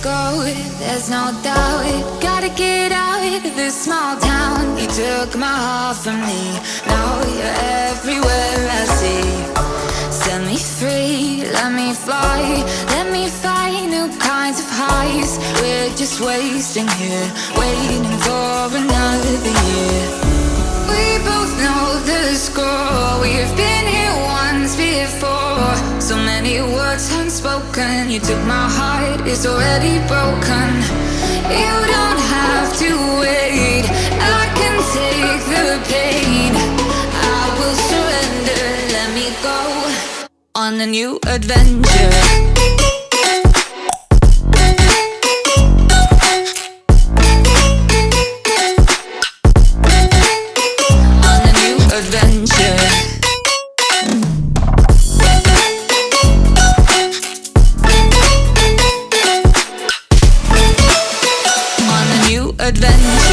go, there's no doubt. Gotta get out of this small town. You took my heart from me, now you're everywhere I see. Set me free, let me fly, let me find new kinds of highs. We're just wasting here, waiting for another year. We both know the score, we've been here once before. So many words unspoken, you took my heart, it's already broken. You don't have to wait, I can take the pain. I will surrender, let me go on a new adventure. Adventure.